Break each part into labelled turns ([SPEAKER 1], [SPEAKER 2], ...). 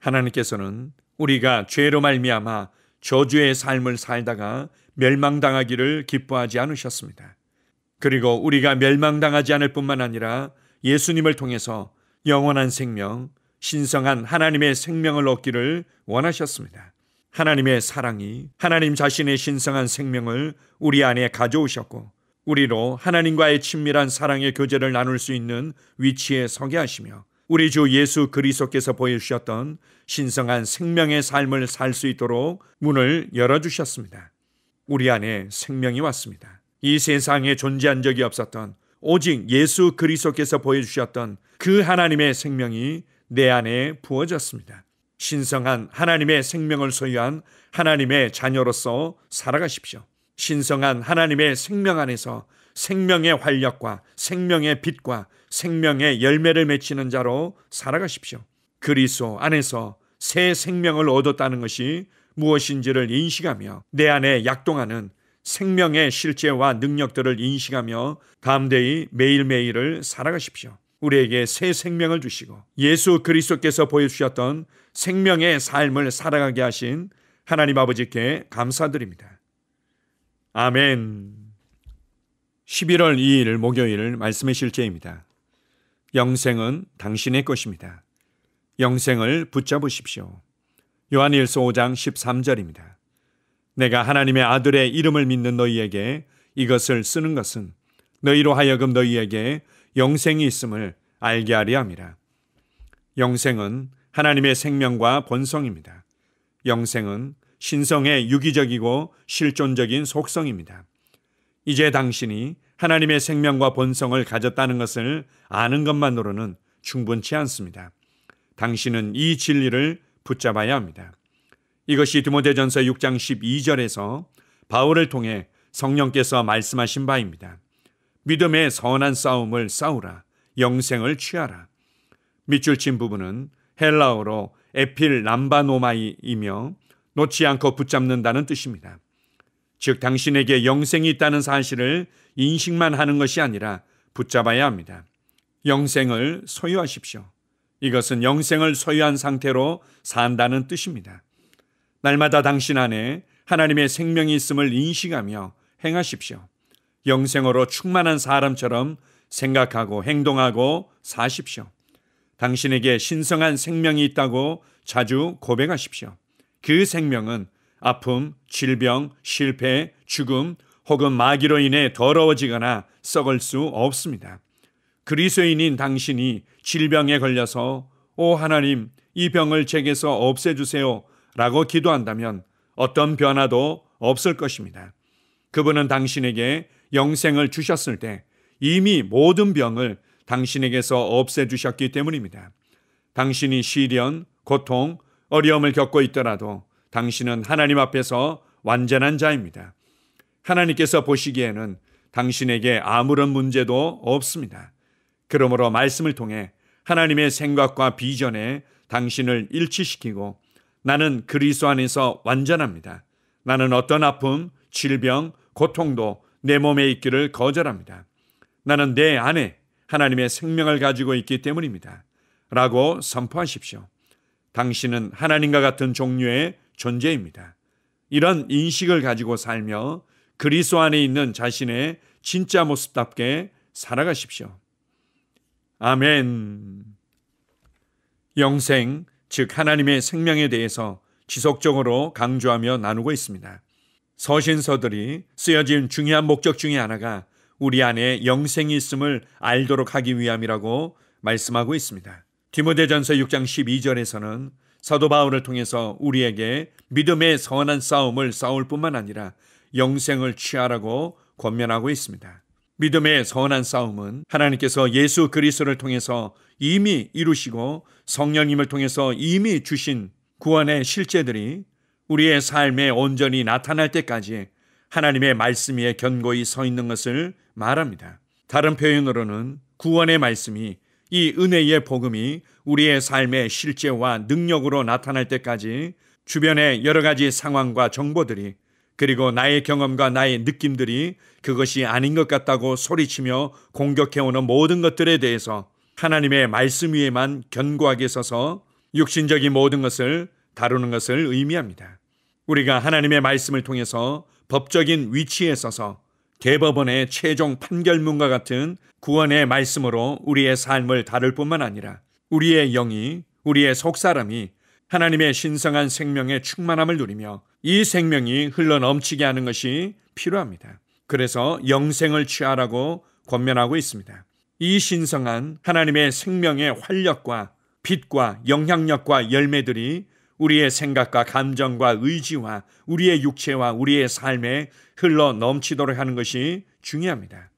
[SPEAKER 1] 하나님께서는 우리가 죄로 말미암아 저주의 삶을 살다가 멸망당하기를 기뻐하지 않으셨습니다. 그리고 우리가 멸망당하지 않을 뿐만 아니라 예수님을 통해서 영원한 생명, 신성한 하나님의 생명을 얻기를 원하셨습니다. 하나님의 사랑이 하나님 자신의 신성한 생명을 우리 안에 가져오셨고 우리로 하나님과의 친밀한 사랑의 교제를 나눌 수 있는 위치에 서게 하시며 우리 주 예수 그리스도께서 보여주셨던 신성한 생명의 삶을 살 수 있도록 문을 열어주셨습니다. 우리 안에 생명이 왔습니다. 이 세상에 존재한 적이 없었던 오직 예수 그리스도께서 보여주셨던 그 하나님의 생명이 내 안에 부어졌습니다. 신성한 하나님의 생명을 소유한 하나님의 자녀로서 살아가십시오. 신성한 하나님의 생명 안에서 생명의 활력과 생명의 빛과 생명의 열매를 맺히는 자로 살아가십시오. 그리스도 안에서 새 생명을 얻었다는 것이 무엇인지를 인식하며 내 안에 약동하는 생명의 실제와 능력들을 인식하며 담대히 매일매일을 살아가십시오. 우리에게 새 생명을 주시고 예수 그리스도께서 보여주셨던 생명의 삶을 살아가게 하신 하나님 아버지께 감사드립니다. 아멘. 11월 2일 목요일 말씀의 실제입니다. 영생은 당신의 것입니다. 영생을 붙잡으십시오. 요한일서 5장 13절입니다. 내가 하나님의 아들의 이름을 믿는 너희에게 이것을 쓰는 것은 너희로 하여금 너희에게 영생이 있음을 알게 하려 함이라. 영생은 하나님의 생명과 본성입니다. 영생은 신성의 유기적이고 실존적인 속성입니다. 이제 당신이 하나님의 생명과 본성을 가졌다는 것을 아는 것만으로는 충분치 않습니다. 당신은 이 진리를 붙잡아야 합니다. 이것이 디모데전서 6장 12절에서 바울을 통해 성령께서 말씀하신 바입니다. 믿음의 선한 싸움을 싸우라. 영생을 취하라. 밑줄 친 부분은 헬라어로 에필람바노마이이며 놓지 않고 붙잡는다는 뜻입니다. 즉 당신에게 영생이 있다는 사실을 인식만 하는 것이 아니라 붙잡아야 합니다. 영생을 소유하십시오. 이것은 영생을 소유한 상태로 산다는 뜻입니다. 날마다 당신 안에 하나님의 생명이 있음을 인식하며 행하십시오. 영생으로 충만한 사람처럼 생각하고 행동하고 사십시오. 당신에게 신성한 생명이 있다고 자주 고백하십시오. 그 생명은 아픔, 질병, 실패, 죽음 혹은 마귀로 인해 더러워지거나 썩을 수 없습니다. 그리스도인인 당신이 질병에 걸려서 오 하나님 이 병을 제게서 없애주세요 라고 기도한다면 어떤 변화도 없을 것입니다. 그분은 당신에게 영생을 주셨을 때 이미 모든 병을 당신에게서 없애주셨기 때문입니다. 당신이 시련, 고통, 어려움을 겪고 있더라도 당신은 하나님 앞에서 완전한 자입니다. 하나님께서 보시기에는 당신에게 아무런 문제도 없습니다. 그러므로 말씀을 통해 하나님의 생각과 비전에 당신을 일치시키고 나는 그리스도 안에서 완전합니다. 나는 어떤 아픔, 질병, 고통도 내 몸에 있기를 거절합니다. 나는 내 안에 하나님의 생명을 가지고 있기 때문입니다. 라고 선포하십시오. 당신은 하나님과 같은 종류의 존재입니다. 이런 인식을 가지고 살며 그리스도 안에 있는 자신의 진짜 모습답게 살아가십시오. 아멘. 영생, 즉 하나님의 생명에 대해서 지속적으로 강조하며 나누고 있습니다. 서신서들이 쓰여진 중요한 목적 중에 하나가 우리 안에 영생이 있음을 알도록 하기 위함이라고 말씀하고 있습니다. 디모데전서 6장 12절에서는 사도 바울을 통해서 우리에게 믿음의 선한 싸움을 싸울 뿐만 아니라 영생을 취하라고 권면하고 있습니다. 믿음의 선한 싸움은 하나님께서 예수 그리스도를 통해서 이미 이루시고 성령님을 통해서 이미 주신 구원의 실제들이 우리의 삶에 온전히 나타날 때까지 하나님의 말씀 위에 견고히 서 있는 것을 말합니다. 다른 표현으로는 구원의 말씀이 이 은혜의 복음이 우리의 삶의 실제와 능력으로 나타날 때까지 주변의 여러 가지 상황과 정보들이 그리고 나의 경험과 나의 느낌들이 그것이 아닌 것 같다고 소리치며 공격해오는 모든 것들에 대해서 하나님의 말씀 위에만 견고하게 서서 육신적인 모든 것을 다루는 것을 의미합니다. 우리가 하나님의 말씀을 통해서 법적인 위치에 서서 대법원의 최종 판결문과 같은 구원의 말씀으로 우리의 삶을 다룰 뿐만 아니라 우리의 영이, 우리의 속사람이 하나님의 신성한 생명의 충만함을 누리며 이 생명이 흘러넘치게 하는 것이 필요합니다. 그래서 영생을 취하라고 권면하고 있습니다. 이 신성한 하나님의 생명의 활력과 빛과 영향력과 열매들이 우리의 생각과 감정과 의지와 우리의 육체와 우리의 삶에 흘러 넘치도록 하는 것이 중요합니다.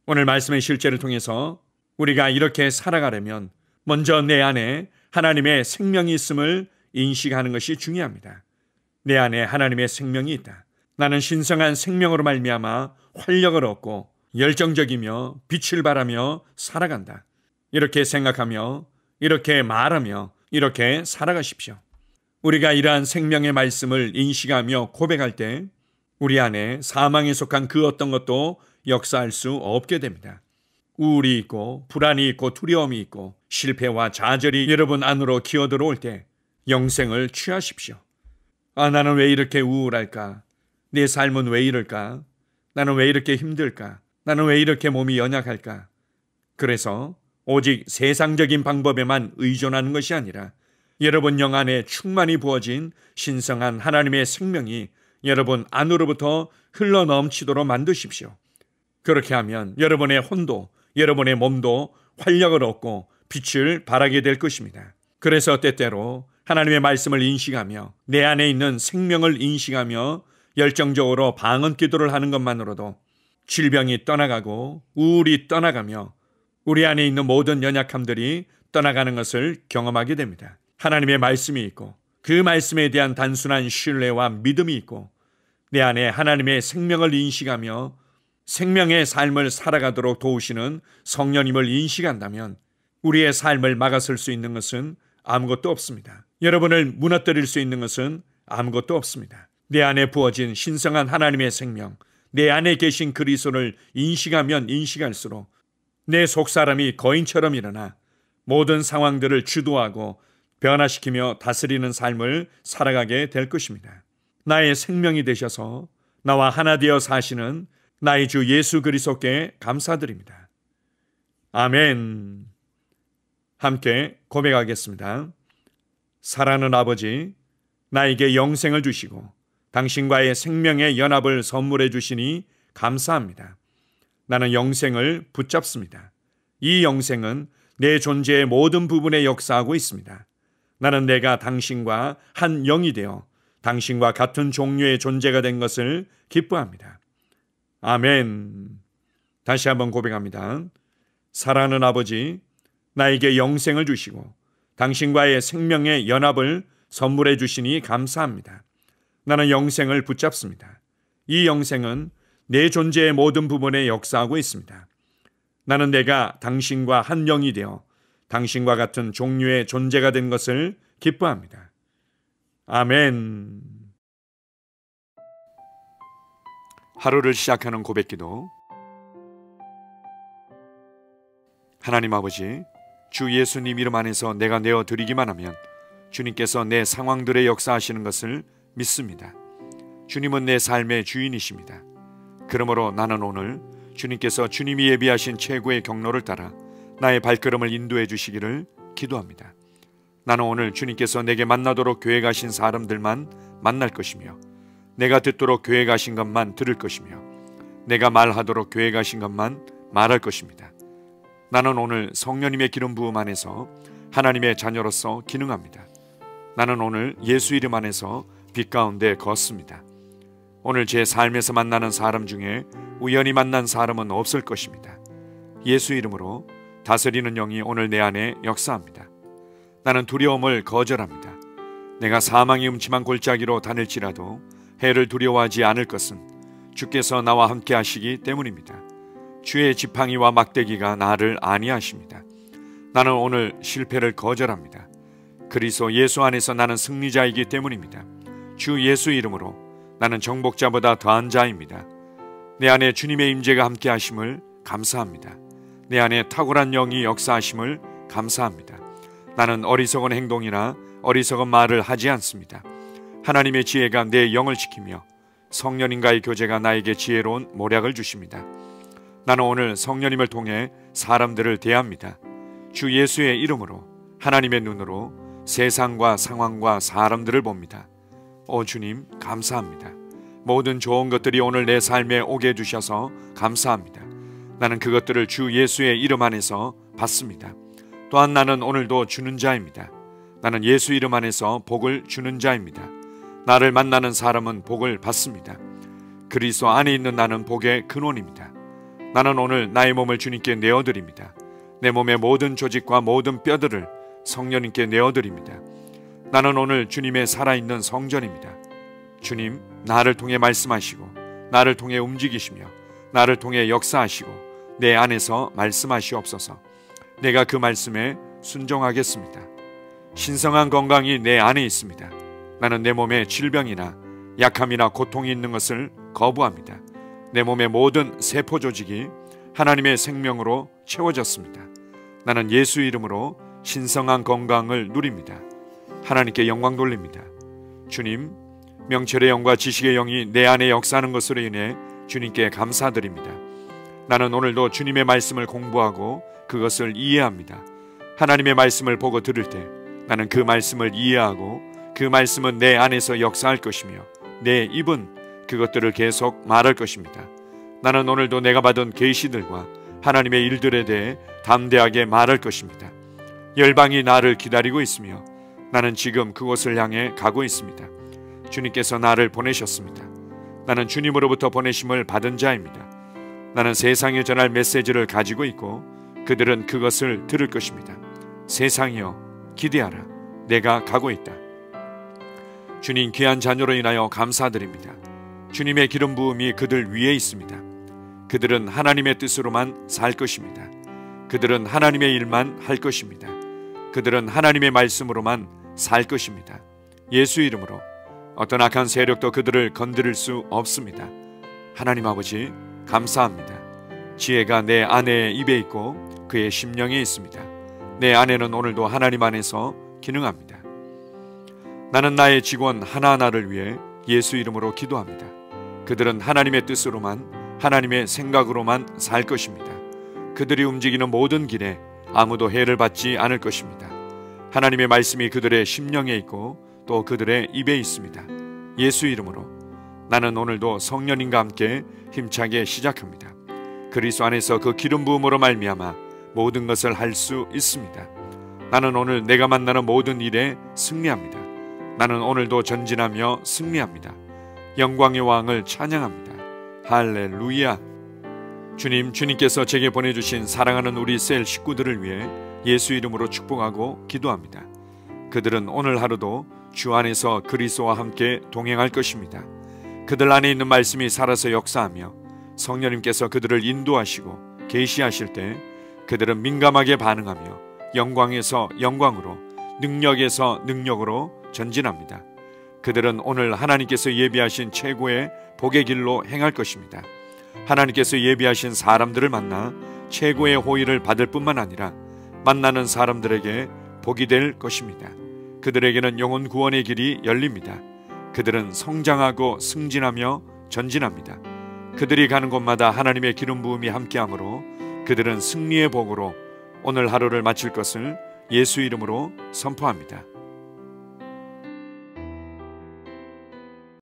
[SPEAKER 1] 오늘 말씀의 실제를 통해서 우리가 이렇게 살아가려면 먼저 내 안에 하나님의 생명이 있음을 인식하는 것이 중요합니다. 내 안에 하나님의 생명이 있다. 나는 신성한 생명으로 말미암아 활력을 얻고 열정적이며 빛을 발하며 살아간다. 이렇게 생각하며 이렇게 말하며 이렇게 살아가십시오. 우리가 이러한 생명의 말씀을 인식하며 고백할 때 우리 안에 사망에 속한 그 어떤 것도 역사할 수 없게 됩니다. 우울이 있고 불안이 있고 두려움이 있고 실패와 좌절이 여러분 안으로 기어들어올 때 영생을 취하십시오. 나는 왜 이렇게 우울할까? 내 삶은 왜 이럴까? 나는 왜 이렇게 힘들까? 나는 왜 이렇게 몸이 연약할까? 그래서 오직 세상적인 방법에만 의존하는 것이 아니라 여러분 영 안에 충만히 부어진 신성한 하나님의 생명이 여러분 안으로부터 흘러넘치도록 만드십시오. 그렇게 하면 여러분의 혼도, 여러분의 몸도 활력을 얻고 빛을 발하게 될 것입니다. 그래서 때때로 하나님의 말씀을 인식하며 내 안에 있는 생명을 인식하며 열정적으로 방언 기도를 하는 것만으로도 질병이 떠나가고 우울이 떠나가며 우리 안에 있는 모든 연약함들이 떠나가는 것을 경험하게 됩니다. 하나님의 말씀이 있고 그 말씀에 대한 단순한 신뢰와 믿음이 있고 내 안에 하나님의 생명을 인식하며 생명의 삶을 살아가도록 도우시는 성령님을 인식한다면 우리의 삶을 막아설 수 있는 것은 아무것도 없습니다. 여러분을 무너뜨릴 수 있는 것은 아무것도 없습니다. 내 안에 부어진 신성한 하나님의 생명, 내 안에 계신 그리스도를 인식하면 인식할수록 내 속사람이 거인처럼 일어나 모든 상황들을 주도하고 변화시키며 다스리는 삶을 살아가게 될 것입니다. 나의 생명이 되셔서 나와 하나 되어 사시는 나의 주 예수 그리스도께 감사드립니다. 아멘. 함께 고백하겠습니다. 사랑하는 아버지, 나에게 영생을 주시고 당신과의 생명의 연합을 선물해 주시니 감사합니다. 나는 영생을 붙잡습니다. 이 영생은 내 존재의 모든 부분에 역사하고 있습니다. 나는 내가 당신과 한 영이 되어 당신과 같은 종류의 존재가 된 것을 기뻐합니다. 아멘. 다시 한번 고백합니다. 사랑하는 아버지, 나에게 영생을 주시고 당신과의 생명의 연합을 선물해 주시니 감사합니다. 나는 영생을 붙잡습니다. 이 영생은 내 존재의 모든 부분에 역사하고 있습니다. 나는 내가 당신과 한 영이 되어 당신과 같은 종류의 존재가 된 것을 기뻐합니다. 아멘. 하루를 시작하는 고백기도. 하나님 아버지, 주 예수님 이름 안에서 내가 내어드리기만 하면 주님께서 내 상황들에 역사하시는 것을 믿습니다. 주님은 내 삶의 주인이십니다. 그러므로 나는 오늘 주님께서 주님이 예비하신 최고의 경로를 따라 나의 발걸음을 인도해 주시기를 기도합니다. 나는 오늘 주님께서 내게 만나도록 계획하신 사람들만 만날 것이며 내가 듣도록 계획하신 것만 들을 것이며 내가 말하도록 계획하신 것만 말할 것입니다. 나는 오늘 성령님의 기름 부음 안에서 하나님의 자녀로서 기능합니다. 나는 오늘 예수 이름 안에서 빛 가운데 걷습니다. 오늘 제 삶에서 만나는 사람 중에 우연히 만난 사람은 없을 것입니다. 예수 이름으로 다스리는 영이 오늘 내 안에 역사합니다. 나는 두려움을 거절합니다. 내가 사망의 음침한 골짜기로 다닐지라도 해를 두려워하지 않을 것은 주께서 나와 함께 하시기 때문입니다. 주의 지팡이와 막대기가 나를 안위하십니다. 나는 오늘 실패를 거절합니다. 그리스도 예수 안에서 나는 승리자이기 때문입니다. 주 예수 이름으로 나는 정복자보다 더한 자입니다. 내 안에 주님의 임재가 함께 하심을 감사합니다. 내 안에 탁월한 영이 역사하심을 감사합니다. 나는 어리석은 행동이나 어리석은 말을 하지 않습니다. 하나님의 지혜가 내 영을 지키며 성령님과의 교제가 나에게 지혜로운 모략을 주십니다. 나는 오늘 성령님을 통해 사람들을 대합니다. 주 예수의 이름으로 하나님의 눈으로 세상과 상황과 사람들을 봅니다. 오 주님, 감사합니다. 모든 좋은 것들이 오늘 내 삶에 오게 해주셔서 감사합니다. 나는 그것들을 주 예수의 이름 안에서 받습니다. 또한 나는 오늘도 주는 자입니다. 나는 예수 이름 안에서 복을 주는 자입니다. 나를 만나는 사람은 복을 받습니다. 그리스도 안에 있는 나는 복의 근원입니다. 나는 오늘 나의 몸을 주님께 내어드립니다. 내 몸의 모든 조직과 모든 뼈들을 성령님께 내어드립니다. 나는 오늘 주님의 살아있는 성전입니다. 주님, 나를 통해 말씀하시고 나를 통해 움직이시며 나를 통해 역사하시고 내 안에서 말씀하시옵소서. 내가 그 말씀에 순종하겠습니다. 신성한 건강이 내 안에 있습니다. 나는 내 몸에 질병이나 약함이나 고통이 있는 것을 거부합니다. 내 몸의 모든 세포 조직이 하나님의 생명으로 채워졌습니다. 나는 예수 이름으로 신성한 건강을 누립니다. 하나님께 영광 돌립니다. 주님, 명철의 영과 지식의 영이 내 안에 역사하는 것으로 인해 주님께 감사드립니다. 나는 오늘도 주님의 말씀을 공부하고 그것을 이해합니다. 하나님의 말씀을 보고 들을 때 나는 그 말씀을 이해하고 그 말씀은 내 안에서 역사할 것이며 내 입은 그것들을 계속 말할 것입니다. 나는 오늘도 내가 받은 계시들과 하나님의 일들에 대해 담대하게 말할 것입니다. 열방이 나를 기다리고 있으며 나는 지금 그곳을 향해 가고 있습니다. 주님께서 나를 보내셨습니다. 나는 주님으로부터 보내심을 받은 자입니다. 나는 세상에 전할 메시지를 가지고 있고 그들은 그것을 들을 것입니다. 세상이여, 기대하라. 내가 가고 있다. 주님, 귀한 자녀로 인하여 감사드립니다. 주님의 기름 부음이 그들 위에 있습니다. 그들은 하나님의 뜻으로만 살 것입니다. 그들은 하나님의 일만 할 것입니다. 그들은 하나님의 말씀으로만 살 것입니다. 예수 이름으로 어떤 악한 세력도 그들을 건드릴 수 없습니다. 하나님 아버지, 감사합니다. 지혜가 내 아내의 입에 있고 그의 심령에 있습니다. 내 아내는 오늘도 하나님 안에서 기능합니다. 나는 나의 직원 하나하나를 위해 예수 이름으로 기도합니다. 그들은 하나님의 뜻으로만, 하나님의 생각으로만 살 것입니다. 그들이 움직이는 모든 길에 아무도 해를 받지 않을 것입니다. 하나님의 말씀이 그들의 심령에 있고 또 그들의 입에 있습니다. 예수 이름으로 나는 오늘도 성령님과 함께 힘차게 시작합니다. 그리스도 안에서 그 기름 부음으로 말미암아 모든 것을 할 수 있습니다. 나는 오늘 내가 만나는 모든 일에 승리합니다. 나는 오늘도 전진하며 승리합니다. 영광의 왕을 찬양합니다. 할렐루야. 주님께서 제게 보내주신 사랑하는 우리 셀 식구들을 위해 예수 이름으로 축복하고 기도합니다. 그들은 오늘 하루도 주 안에서 그리스도와 함께 동행할 것입니다. 그들 안에 있는 말씀이 살아서 역사하며 성령님께서 그들을 인도하시고 계시하실 때 그들은 민감하게 반응하며 영광에서 영광으로, 능력에서 능력으로 전진합니다. 그들은 오늘 하나님께서 예비하신 최고의 복의 길로 행할 것입니다. 하나님께서 예비하신 사람들을 만나 최고의 호의를 받을 뿐만 아니라 만나는 사람들에게 복이 될 것입니다. 그들에게는 영혼 구원의 길이 열립니다. 그들은 성장하고 승진하며 전진합니다. 그들이 가는 곳마다 하나님의 기름 부음이 함께하므로 그들은 승리의 복으로 오늘 하루를 마칠 것을 예수 이름으로 선포합니다.